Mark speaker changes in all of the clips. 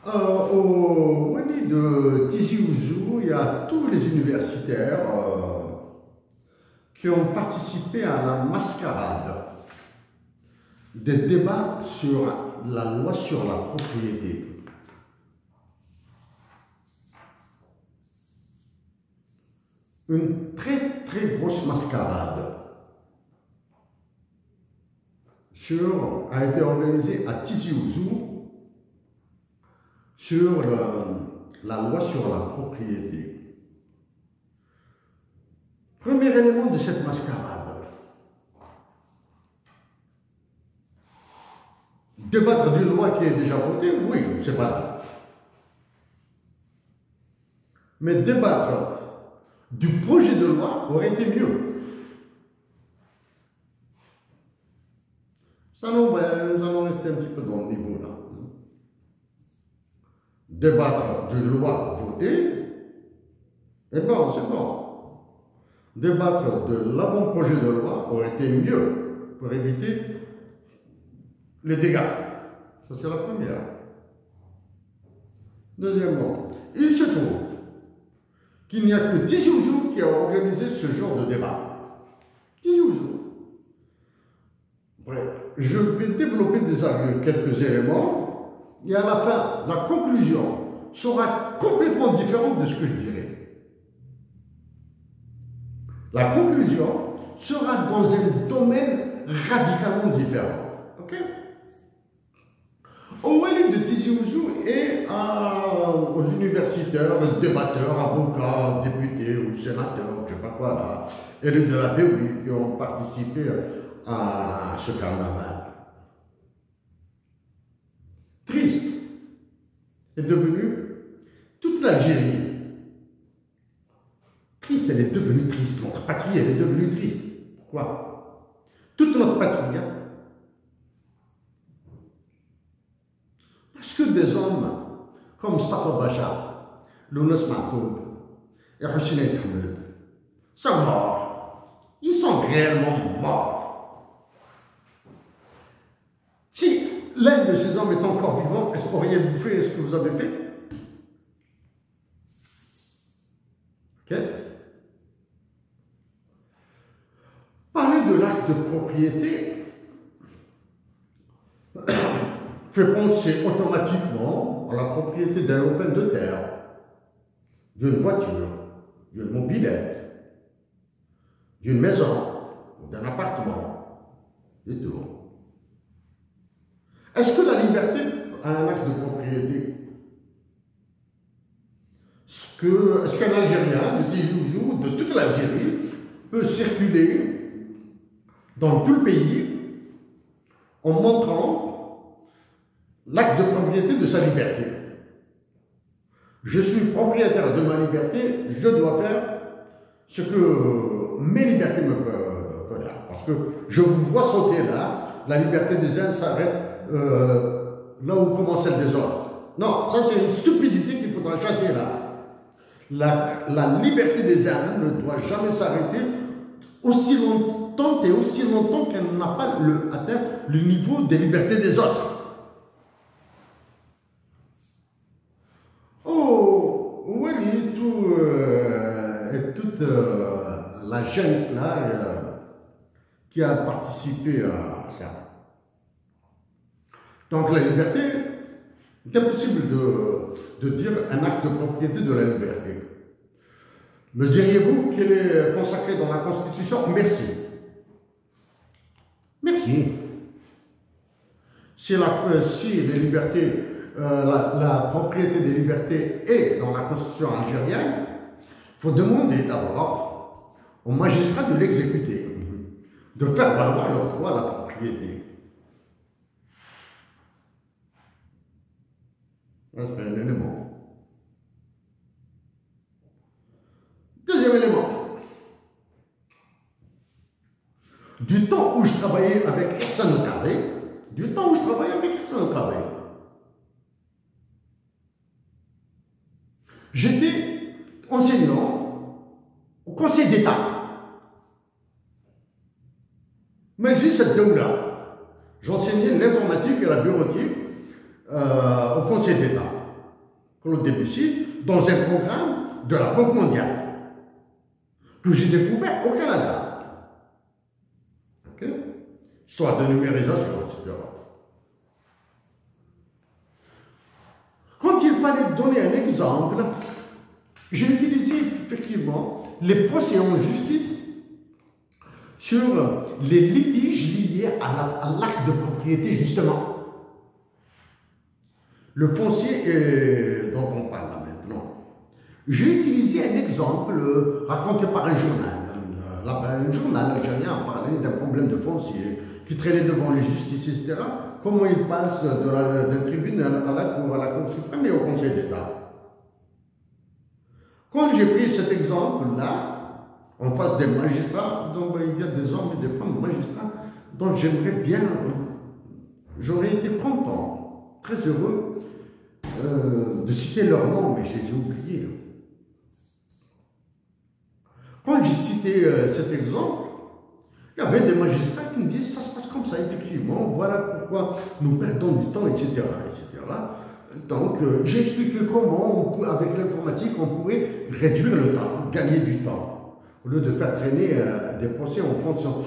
Speaker 1: Au Wani de Tizi Ouzou, il y a tous les universitaires qui ont participé à la mascarade des débats sur la loi sur la propriété. Une très très grosse mascarade a été organisée à Tizi Ouzou sur la loi sur la propriété. Premier élément de cette mascarade, débattre d'une loi qui est déjà votée, oui, c'est pas là. Mais débattre du projet de loi aurait été mieux. Ça, nous allons rester un petit peu dans le niveau là. Débattre d'une loi votée, eh bon, c'est bon. Débattre de l'avant-projet de loi aurait été mieux pour éviter les dégâts. Ça, c'est la première. Deuxièmement, il se trouve qu'il n'y a que Tizi Ouzou qui a organisé ce genre de débat. Tizi Ouzou. Bref, je vais développer quelques éléments et à la fin, la conclusion sera complètement différente de ce que je dirai. La conclusion sera dans un domaine radicalement différent. Ok? Au Wali de Tizi Ouzou et aux universitaires, débatteurs, avocats, députés ou sénateurs, je ne sais pas quoi là, élus de la BOI qui ont participé à ce carnaval. Triste est devenu toute l'Algérie. Triste, elle est devenue triste. Notre patrie, elle est devenue triste. Pourquoi? Toute notre patrie, hein? Parce que des hommes comme Mustafa Bacha, Lounes Matoub et Hussein Ahmed sont morts. Ils sont réellement morts. Si l'un de ces hommes est encore vivant, est-ce que auriez-vous fait ce que vous avez fait? Ok? Parler de l'acte de propriété fait penser automatiquement à la propriété d'un lopin de terre, d'une voiture, d'une mobilette, d'une maison, d'un appartement, et tout. Est-ce que la liberté a un acte de propriété? Est-ce qu'un Algérien de Tizi Ouzou, de toute l'Algérie, peut circuler dans tout le pays en montrant l'acte de propriété de sa liberté? Je suis propriétaire de ma liberté, je dois faire ce que mes libertés me tolèrent. Parce que je vous vois sauter là, la liberté des uns s'arrête là où commence celle des autres. Non, ça c'est une stupidité qu'il faudra chasser là. La liberté des uns ne doit jamais s'arrêter aussi longtemps qu'elle n'a pas atteint le niveau des libertés des autres. Oh, oui, toute la gente là qui a participé à ça. Donc la liberté, c'est impossible de dire un acte de propriété de la liberté. Me diriez-vous qu'elle est consacrée dans la Constitution? Merci. Merci. Si les libertés, la propriété des libertés est dans la Constitution algérienne, il faut demander d'abord aux magistrats de l'exécuter, de faire valoir leur droit à la propriété. C'est un élément. Deuxième élément. Du temps où je travaillais avec Ihsan El-Kadri, j'étais enseignant au Conseil d'État. Majlis al-Dawla. J'enseignais l'informatique et la bureautique au Conseil d'État. Claude Debussy, dans un programme de la Banque mondiale que j'ai découvert au Canada. Ok? Histoire de numérisation, etc. Quand il fallait donner un exemple, j'ai utilisé effectivement les procès en justice sur les litiges liés à l'acte de propriété, justement. Le foncier dont on parle là maintenant. J'ai utilisé un exemple raconté par un journal. Un journal algérien a parlé d'un problème de foncier qui traînait devant les justices, etc. Comment il passe d'un tribunal à la Cour suprême et au Conseil d'État. Quand j'ai pris cet exemple-là, en face des magistrats, donc il y a des hommes et des femmes magistrats dont j'aimerais bien, j'aurais été content, très heureux de citer leur nom, mais je les ai oubliés. Quand j'ai cité cet exemple, il y avait des magistrats qui me disent ça se passe comme ça, effectivement, voilà pourquoi nous perdons du temps, etc. etc. Donc, j'ai expliqué comment, avec l'informatique, on pourrait réduire le temps, gagner du temps, au lieu de faire traîner des procès en fonction,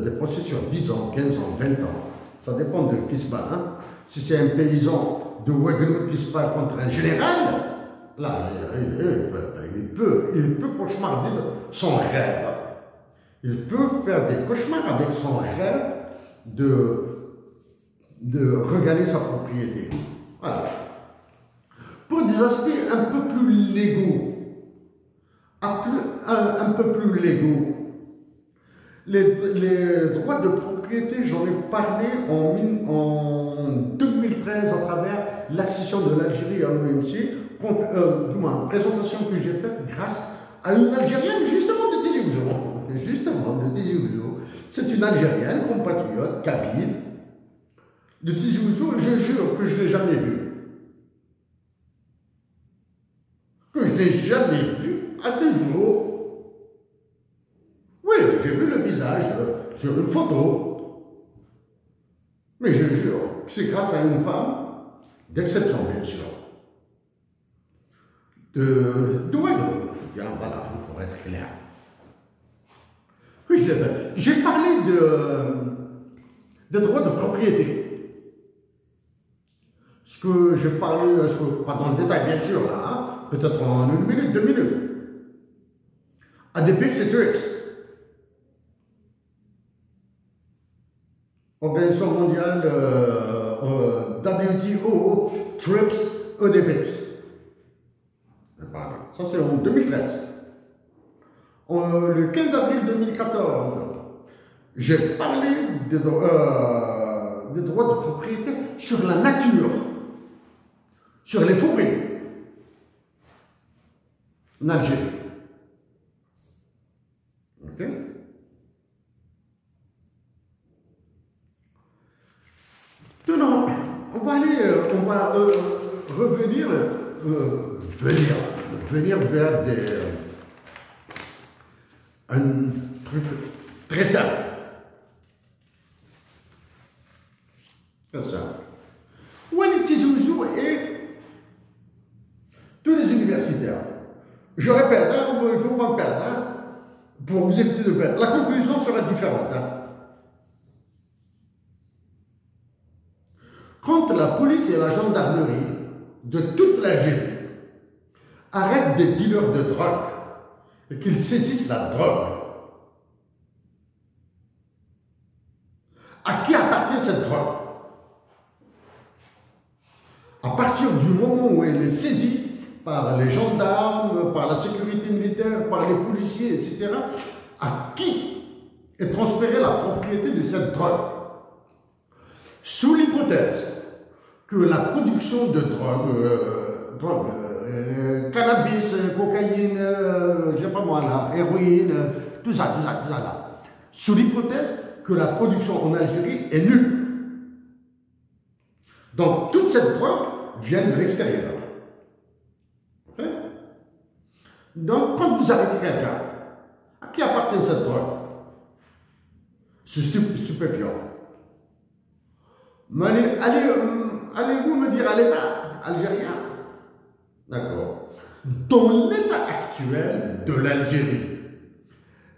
Speaker 1: des procès sur 10 ans, 15 ans, 20 ans. Ça dépend de qui se bat. Hein. Si c'est un paysan de Ouagadougou qui se bat contre un général, là, il peut cauchemarder son rêve. Il peut faire des cauchemars avec son rêve de regagner sa propriété. Voilà. Pour des aspects un peu plus légaux, un peu plus légaux, les droits de propriété, j'en ai parlé en 2013 à travers l'accession de l'Algérie à l'OMC, du moins, présentation que j'ai faite grâce à une Algérienne, justement de Tizi Ouzou. Justement, de Tizi Ouzou. C'est une Algérienne, compatriote, kabyle, de Tizi Ouzou, je jure que je ne l'ai jamais vue. Que je n'ai jamais vue à ce jour. Oui, j'ai vu le visage sur une photo. Mais je jure que c'est grâce à une femme d'exception, bien sûr. De Ouagadougou, voilà, pour être clair. Que je l'ai fait. J'ai parlé de droits de propriété. Ce que j'ai parlé, pas dans le détail, bien sûr, là, hein, peut-être en 1 minute, 2 minutes. ADPX et TRIPS. Organisation mondiale WTO, TRIPS, EDPX. Ça, c'est en 2013. Le 15 avril 2014, j'ai parlé des droits de propriété sur la nature, sur les forêts en Algérie. Ok? Maintenant, on va revenir, venir vers un truc très simple. Très simple. Walid Tizi Ouzou et tous les universitaires. Je répète, hein, il ne faut pas me perdre, hein, pour vous éviter de perdre. La conclusion sera différente. Hein. Quand la police et la gendarmerie de toute l'Algérie arrêtent des dealers de drogue et qu'ils saisissent la drogue, à qui appartient cette drogue? À partir du moment où elle est saisie par les gendarmes, par la sécurité militaire, par les policiers, etc., à qui est transférée la propriété de cette drogue? Sous l'hypothèse que la production de drogue, cannabis, cocaïne, je sais pas moi là, héroïne, tout ça là, sous l'hypothèse que la production en Algérie est nulle. Donc toute cette drogue vient de l'extérieur. Okay? Donc quand vous arrêtez quelqu'un, à qui appartient cette drogue? C'est stupéfiant. Mais allez-vous me dire à l'État algérien D'accord. Dans l'état actuel de l'Algérie,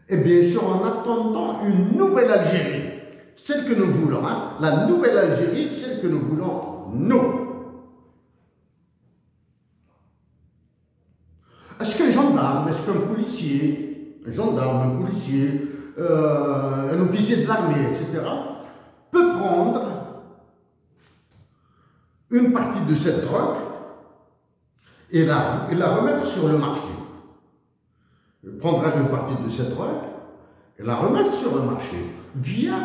Speaker 1: et bien sûr en attendant une nouvelle Algérie, celle que nous voulons, hein, la nouvelle Algérie, celle que nous voulons, nous. Est-ce qu'un gendarme, est-ce qu'un policier, un gendarme, un policier, un officier de l'armée, etc., peut prendre une partie de cette drogue et la remettre sur le marché? Il prendra une partie de cette drogue et la remettre sur le marché via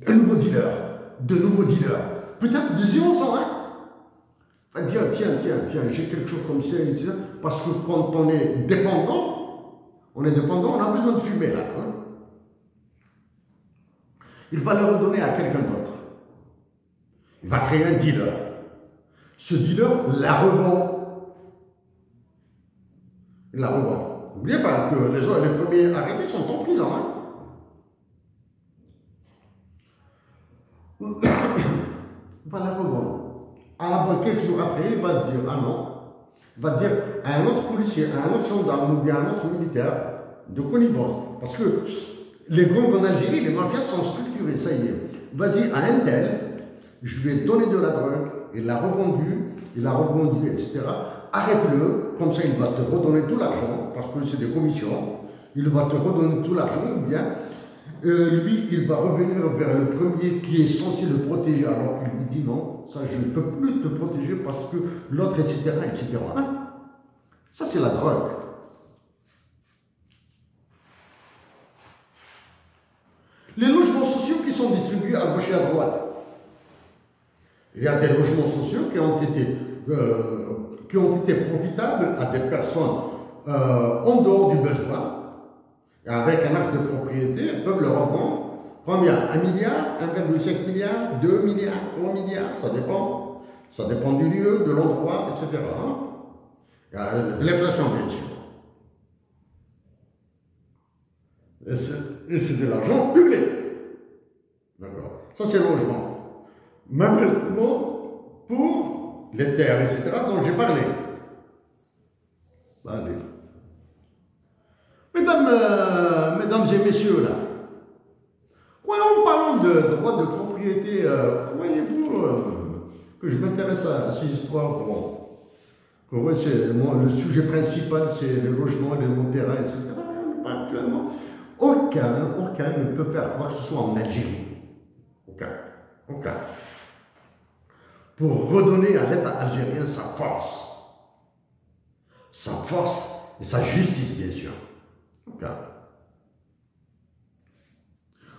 Speaker 1: un nouveau dealer, de nouveaux dealers, peut-être de 0 100, hein? Enfin, tiens, j'ai quelque chose comme ça, etc. Parce que quand on est dépendant, on a besoin de fumer là. Hein? Il va le redonner à quelqu'un d'autre. Il va créer un dealer. Ce dealer la revend. Il la revend. N'oubliez pas que les premiers arrêtés sont en prison. Hein? Il va la revendre. Quelques jours après, il va dire ah non. Il va dire à un autre policier, à un autre gendarme ou bien à un autre militaire de connivence. Parce que les gangs en Algérie, les mafias sont structurées, ça y est. Vas-y à un tel, je lui ai donné de la drogue, il l'a revendu, etc. Arrête-le, comme ça il va te redonner tout l'argent, parce que c'est des commissions. Il va te redonner tout l'argent, ou bien lui, il va revenir vers le premier qui est censé le protéger, alors qu'il lui dit non, ça je ne peux plus te protéger parce que l'autre, etc., etc. Hein? Ça, c'est la drogue. Les logements sociaux qui sont distribués à gauche et à droite. Il y a des logements sociaux qui ont été profitables à des personnes en dehors du besoin. Et avec un acte de propriété, ils peuvent le revendre. Combien? 1 milliard, 1,5 milliard, 2 milliards, 3 milliards, ça dépend. Ça dépend du lieu, de l'endroit, etc. Hein? Il y a de l'inflation, bien sûr. Et c'est de l'argent public. D'accord. Ça, c'est le logement. Maintenant, pour les terres, etc., dont j'ai parlé. Allez. Mesdames et messieurs, là, en parlant de droit de propriété, croyez-vous que je m'intéresse à ces histoires que, ouais, moi, le sujet principal, c'est les logements, les lots terrains, etc. Pas actuellement. Aucun ne peut faire quoi que ce soit en Algérie. Aucun. Pour redonner à l'État algérien sa force. Sa force et sa justice, bien sûr. Aucun.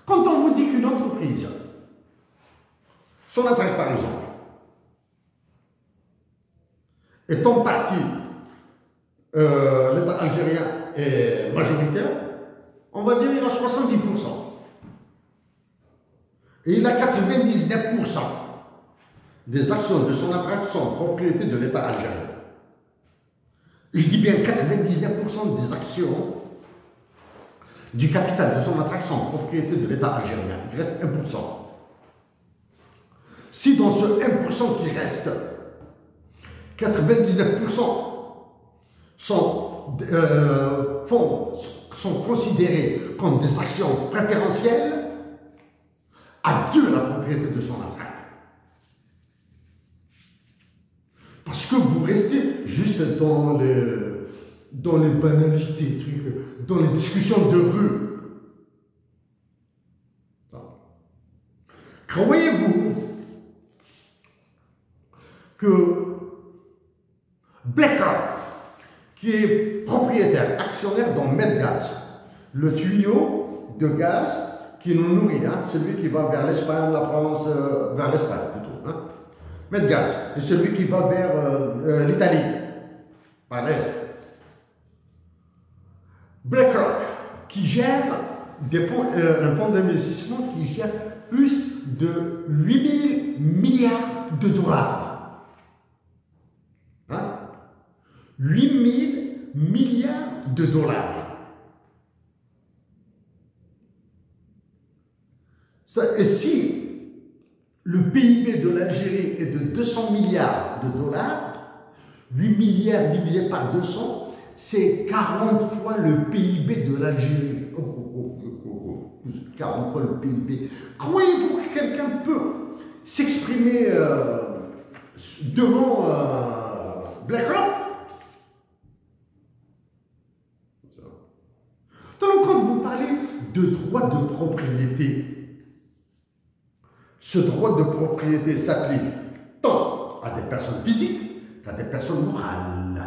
Speaker 1: Quand on vous dit qu'une entreprise, Sonatrach par exemple, est en partie, l'État algérien est majoritaire, on va dire qu'il a 70%. Et il a 99% des actions de Sonatrach sont propriété de l'État algérien. Je dis bien 99% des actions du capital de Sonatrach sont propriété de l'État algérien. Il reste 1%. Si dans ce 1% qui reste, 99% sont considérés comme des actions préférentielles, adieu la propriété de Sonatrach. Parce que vous restez juste dans les banalités, dans les discussions de rue. Croyez-vous que BlackRock, qui est propriétaire, actionnaire dans Medgaz, le tuyau de gaz qui nous nourrit, hein, celui qui va vers l'Espagne, la France, vers l'Espagne plutôt, hein, Medgaz, et celui qui va vers l'Italie, par l'Est. BlackRock, qui gère un fonds d'investissement qui gère plus de 8 000 milliards de dollars. Hein? 8 000 milliards de dollars. Et si le PIB de l'Algérie est de 200 milliards de dollars, 8 milliards divisé par 200, c'est 40 fois le PIB de l'Algérie. 40 fois le PIB. Croyez-vous que quelqu'un peut s'exprimer devant BlackRock? Donc quand vous parlez de droit de propriété, ce droit de propriété s'applique tant à des personnes physiques qu'à des personnes morales.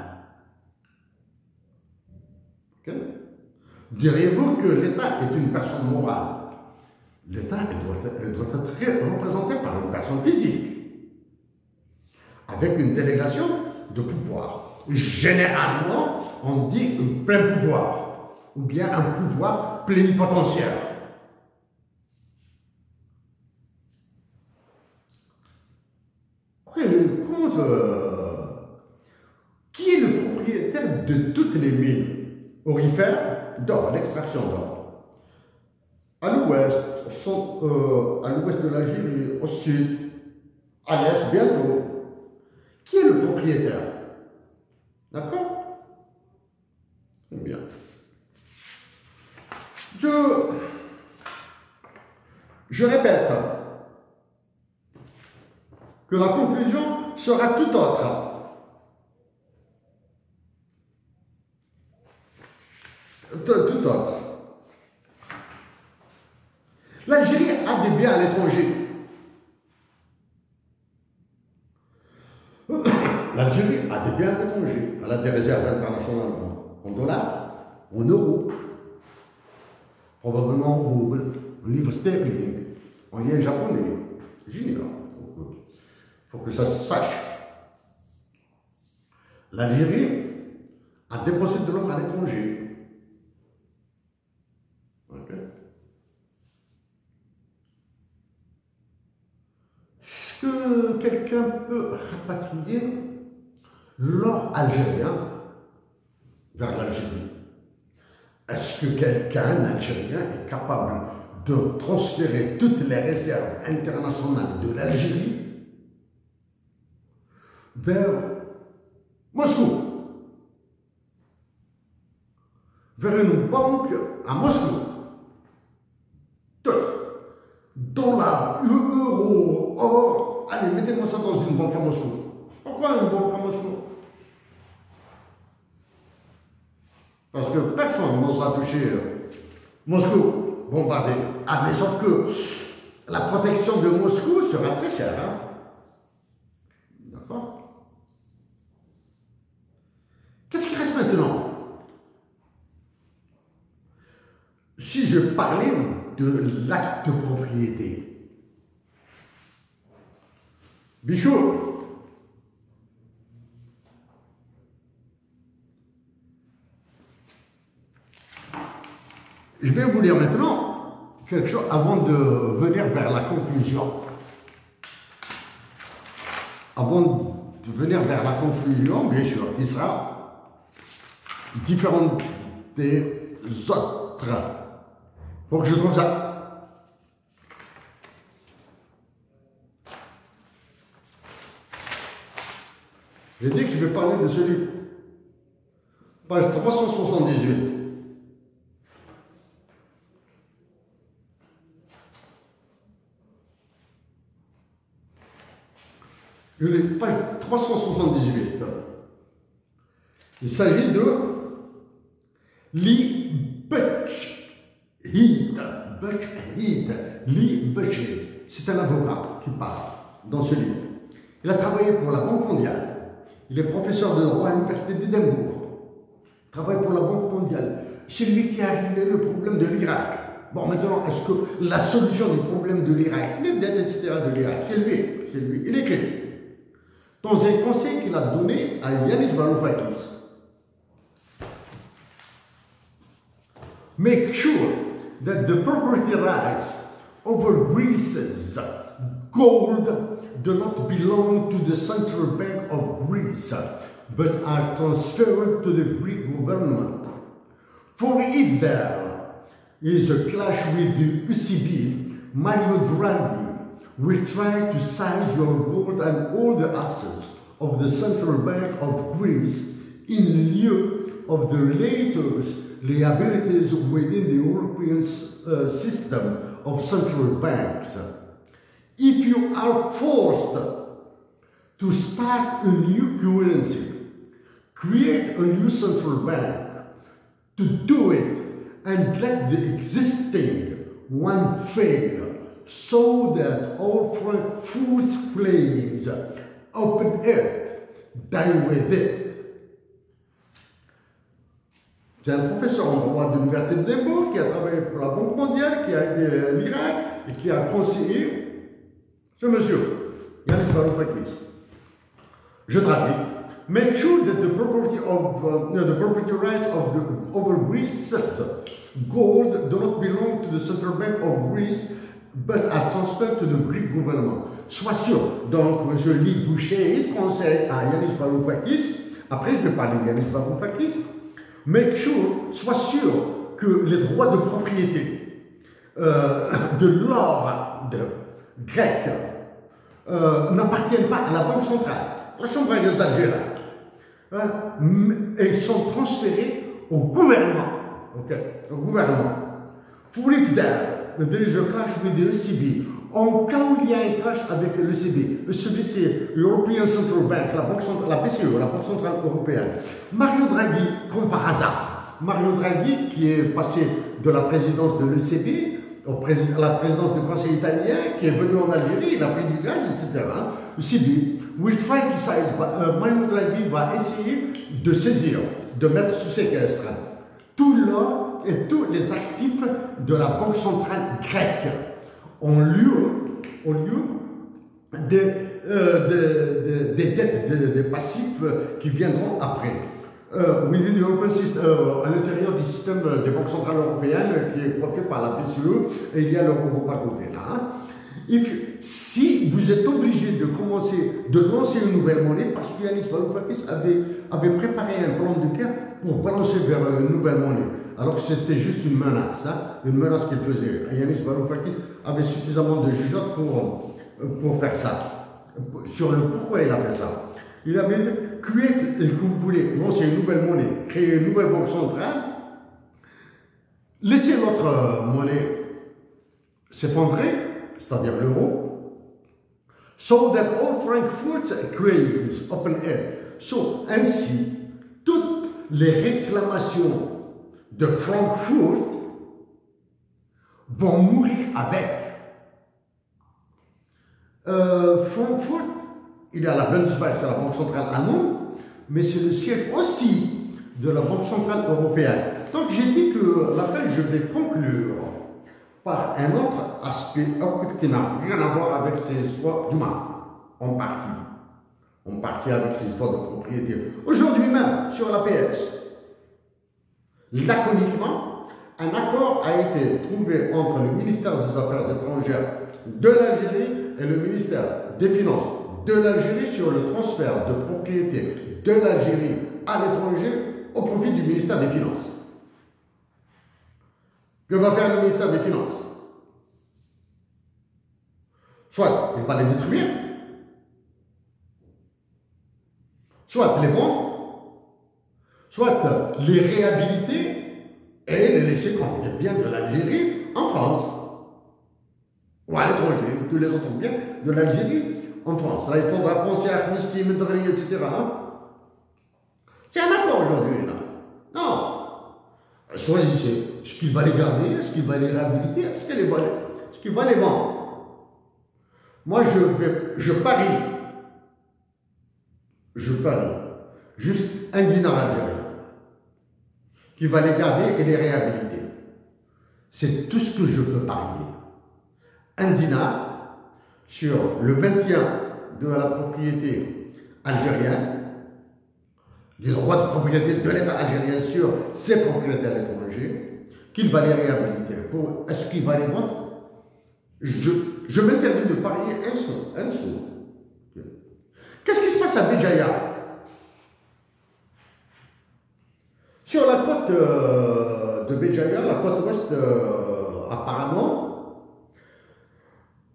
Speaker 1: Okay? Diriez-vous que l'État est une personne morale? L'État doit être représenté par une personne physique, avec une délégation de pouvoir. Généralement, on dit un plein pouvoir, ou bien un pouvoir plénipotentiaire. Qui est le propriétaire de toutes les mines aurifères d'or, l'extraction d'or? À l'ouest de l'Algérie, au sud, à l'est bientôt. Qui est le propriétaire? D'accord? Bien. Je répète que la conclusion sera tout autre. Tout autre. L'Algérie a des biens à l'étranger. L'Algérie a des biens à l'étranger. Elle a des réserves internationales en dollars, en euros, probablement en roubles, en livres sterling, en yens japonais. Génial. Il faut que ça se sache. L'Algérie a déposé de l'or à l'étranger. Okay. Est-ce que quelqu'un peut rapatrier l'or algérien vers l'Algérie? Est-ce que quelqu'un, un Algérien, est capable de transférer toutes les réserves internationales de l'Algérie vers Moscou, vers une banque à Moscou? Tous, dollars, euros, or, allez, mettez-moi ça dans une banque à Moscou. Pourquoi une banque à Moscou? Parce que personne n'osera toucher Moscou, bombardé. Ah, mais sauf que la protection de Moscou sera très chère. Hein? D'accord? Qu'est-ce qui reste maintenant? Si je parlais de l'acte de propriété, Bichot, je vais vous lire maintenant quelque chose avant de venir vers la conclusion. Avant de venir vers la conclusion, bien sûr, qui sera différente des autres. Il faut que je trouve ça. J'ai dit que je vais parler de ce livre. Page 378. Page 378. Il s'agit de Lee Buchhead. Lee Buchhead. C'est un avocat qui parle dans ce livre. Il a travaillé pour la Banque mondiale. Il est professeur de droit à l'Université d'Édimbourg. Il travaille pour la Banque mondiale. C'est lui qui a réglé le problème de l'Irak. Bon, maintenant, est-ce que la solution du problème de l'Irak, les dettes, etc. de l'Irak, c'est lui. Il écrit dans un conseil qu'il a donné à Yanis Varoufakis. Make sure that the property rights over Greece's gold do not belong to the Central Bank of Greece, but are transferred to the Greek government. For if there is a clash with the ECB, Mario Draghi will try to seize your gold and all the assets of the Central Bank of Greece in lieu of the latest liabilities within the European system of central banks. If you are forced to start a new currency, create a new central bank, to do it and let the existing one fail, so that all Frankfurt's claims, open it, die with it. C'est un professeur en droit de l'Université de Limbourg qui a travaillé pour la Banque mondiale, qui a aidé l'Irak et qui a conseillé ce monsieur, Yanis Varoufakis. Je traduis. Make sure that the property rights of the over Greece gold do not belong to the Central Bank of Greece, but are transferred to the Greek government. Sois sûr. Donc, M. Lee Boucher conseille à Yanis Varoufakis, après je vais parler de Yanis Varoufakis, make sure, sois sûr que les droits de propriété de l'or grec n'appartiennent pas à la Banque centrale, la Chambre d'Algérie, et sont transférés au gouvernement. Okay, au gouvernement. For if there is a clash with the ECB, en cas où il y a un clash avec l'ECB, l'ECB c'est European Central Bank, la BCE, la Banque Centrale Européenne. Mario Draghi, comme par hasard, Mario Draghi qui est passé de la présidence de l'ECB à la présidence du Conseil italien, qui est venu en Algérie, il a pris du gaz, etc. ECB will try to seize, Mario Draghi va essayer de saisir, de mettre sous séquestre tout l'or et tous les actifs de la Banque centrale grecque, en lieu des dettes, des passifs qui viendront après. Within the European system, à l'intérieur du système des banques centrales européennes qui est coiffé par la BCE, et il y a l'euro à côté là. Si vous êtes obligé de lancer une nouvelle monnaie, parce que Yanis Varoufakis avait préparé un plan de guerre pour balancer vers une nouvelle monnaie, alors que c'était juste une menace qu'il faisait. Yanis Varoufakis avait suffisamment de jugeote pour faire ça. Sur le pourquoi il a fait ça. Il avait créé, que vous voulez lancer une nouvelle monnaie, créer une nouvelle banque centrale, laisser notre monnaie s'effondrer, c'est-à-dire l'euro, so that all Frankfurt's claims open air. Ainsi, toutes les réclamations de Francfort vont mourir avec. Francfort, il y a la Bundesbank, c'est la Banque centrale allemande, mais c'est le siège aussi de la Banque centrale européenne. Donc j'ai dit que la fin, je vais conclure par un autre aspect qui n'a rien à voir avec ces histoires, du moins, en partie avec ces histoires de propriété. Aujourd'hui même, sur la PS, laconiquement, un accord a été trouvé entre le ministère des Affaires étrangères de l'Algérie et le ministère des Finances de l'Algérie sur le transfert de propriété de l'Algérie à l'étranger au profit du ministère des Finances. Que va faire le ministère des Finances? Soit il va les détruire, soit les vendre, soit les réhabiliter et les laisser comme des biens de l'Algérie en France ou à l'étranger, tous les autres biens de l'Algérie en France. Là, il faudra penser à Amnesty, Medri, etc. C'est un accord aujourd'hui, là. Non. Choisissez ce qu'il va les garder, est-ce qu'il va les réhabiliter, est-ce qu'il va les vendre. Moi, je parie, juste un dinar algérien qui va les garder et les réhabiliter. C'est tout ce que je peux parier. Un dinar sur le maintien de la propriété algérienne, du droit de propriété de l'État algérien sur ses propriétés à l'étranger, qu'il va les réhabiliter. Est-ce qu'il va les vendre? Je m'interdis de parier un sou. Qu'est-ce qui se passe à Béjaïa? Sur la côte de Béjaïa, la côte ouest, apparemment,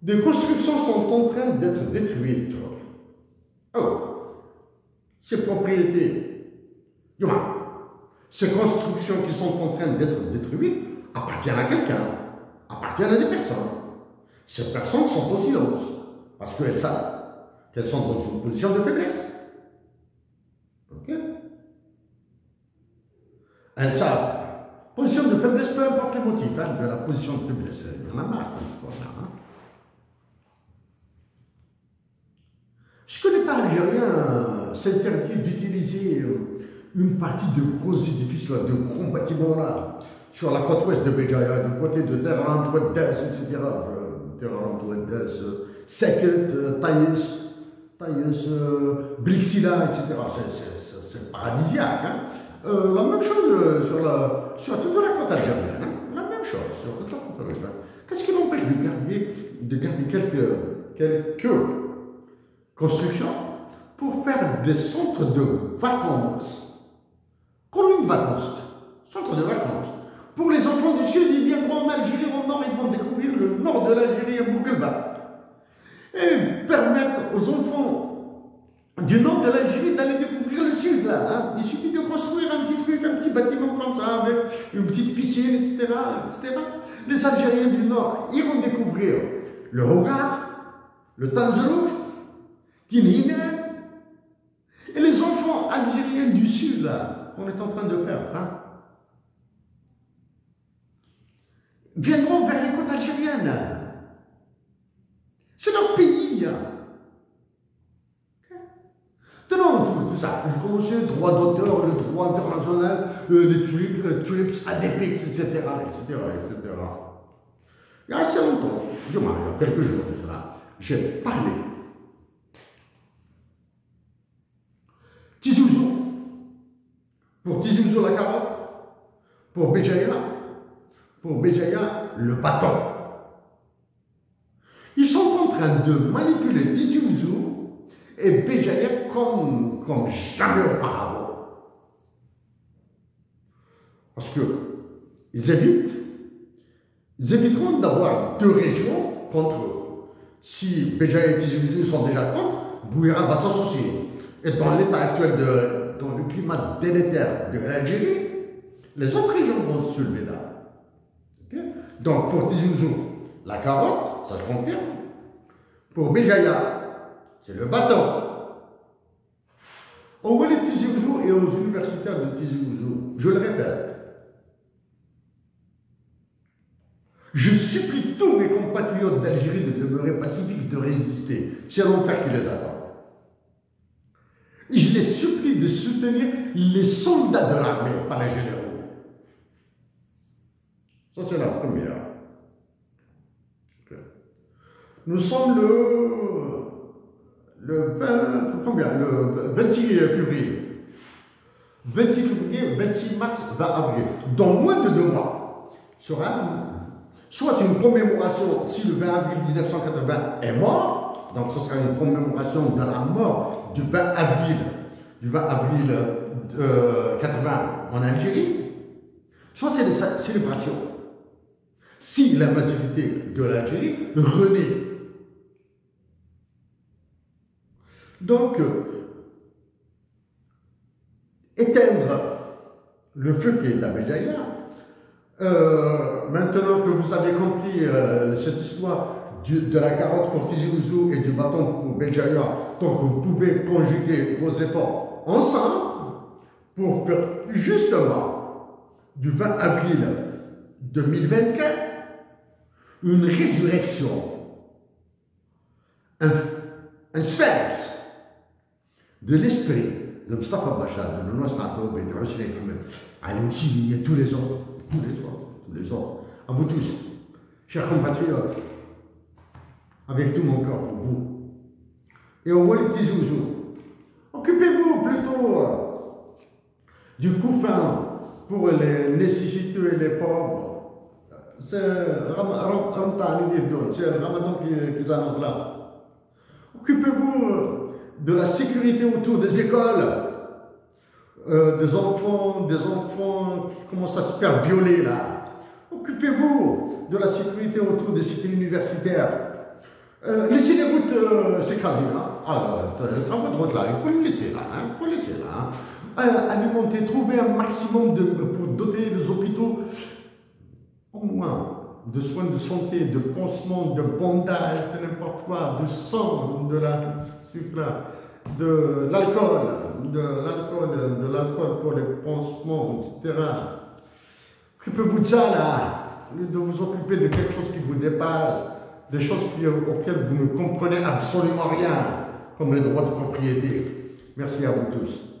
Speaker 1: des constructions sont en train d'être détruites. Oh, ces propriétés, ces constructions qui sont en train d'être détruites appartiennent à quelqu'un, appartiennent à des personnes. Ces personnes sont au silence parce qu'elles savent qu'elles sont dans une position de faiblesse. Ok? Elles savent. Position de faiblesse, peu importe les motifs, de la position de faiblesse. Il y en a marre de cette histoire-là. Je ne connais pas algérien s'interdit d'utiliser une partie de gros édifices, là, de gros bâtiments là, sur la côte ouest de Béjaïa, du côté de Terran, Ouaddès, etc. Terran, Ouaddès, Seket, Taïs, Brixila, etc. C'est paradisiaque. Hein. La même chose sur toute la côte algérienne. Hein. La même chose sur toute la côte algérienne. Qu'est-ce qui m'empêche de garder quelques constructions pour faire des centres de vacances, colonies de vacances, centres de vacances. Pour les enfants du Sud, ils viendront en Algérie, au nord, ils vont découvrir le nord de l'Algérie à Boukelba. Et permettre aux enfants du nord de l'Algérie d'aller découvrir le Sud, là. Hein. Il suffit de construire un petit truc, un petit bâtiment comme ça, avec une petite piscine, etc. etc. Les Algériens du nord iront découvrir le Hogar, le Tanzalouf, Tinine, et les enfants algériens du Sud, là, qu'on est en train de perdre, hein, viendront vers les côtes algériennes. C'est leur pays. Non, tout ça. Je commence le droit d'auteur, le droit international, les tulips, ADPX, etc., etc., etc. Il y a assez longtemps, du moins, il y a quelques jours de cela, j'ai parlé. Tizi Ouzou, pour Tizi Ouzou la carotte, pour Béjaïa le bâton. Ils sont en train de manipuler Tizi Ouzou et Béjaïa comme jamais auparavant. Parce que ils éviteront d'avoir deux régions contre eux. Si Béjaïa et Tizi Ouzou sont déjà contre, Bouira va s'associer. Et dans l'état actuel, dans le climat délétère de l'Algérie, les autres régions vont se soulever là. Okay? Donc pour Tizi Ouzou, la carotte, ça se confirme. Pour Béjaïa, c'est le bâton. On voit les Tizi Ouzou et aux universitaires de Tizi Ouzou, je le répète, je supplie tous mes compatriotes d'Algérie de demeurer pacifiques, de résister. C'est l'enfer qui les attend. Et je les supplie de soutenir les soldats de l'armée, pas les généraux. Ça, c'est la première. Nous sommes le 26 février. 26 février, 26 mars, 20 avril. Dans moins de 2 mois, sera soit une commémoration, si le 20 avril 1980 est mort, donc ce sera une commémoration de la mort du 20 avril 80 en Algérie, soit c'est des célébrations. Si la majorité de l'Algérie renaît. Donc, éteindre le feu qui est à Béjaïa, maintenant que vous avez compris cette histoire de la carotte pour Tizi Ouzou et du bâton pour Béjaïa, donc vous pouvez conjuguer vos efforts ensemble pour faire justement du 20 avril 2024 une résurrection, un sphinx de l'esprit de Mustafa Bacha, de Nounos Matoub et de Hussein Ahmed, Alim Sini et tous les autres, à vous tous, chers compatriotes, avec tout mon cœur pour vous. Et au Walid Tizi Ouzou, occupez-vous plutôt du couffin pour les nécessiteux et les pauvres. C'est le Ramadan qu'ils annoncent là. Occupez-vous de la sécurité autour des écoles, des enfants qui commencent à se faire violer là. Occupez-vous de la sécurité autour des cités universitaires. Laissez les routes s'écraser. Hein. Alors, dans votre route là, il faut le laisser là, hein, il faut le laisser là. Hein. Alimenter, trouver un maximum pour doter les hôpitaux, au moins, de soins de santé, de pansements, de bandages, de n'importe quoi, de sang, de l'alcool pour les pansements, etc. Occupez-vous de ça là, au lieu de vous occuper de quelque chose qui vous dépasse, des choses auxquelles vous ne comprenez absolument rien, comme les droits de propriété. Merci à vous tous.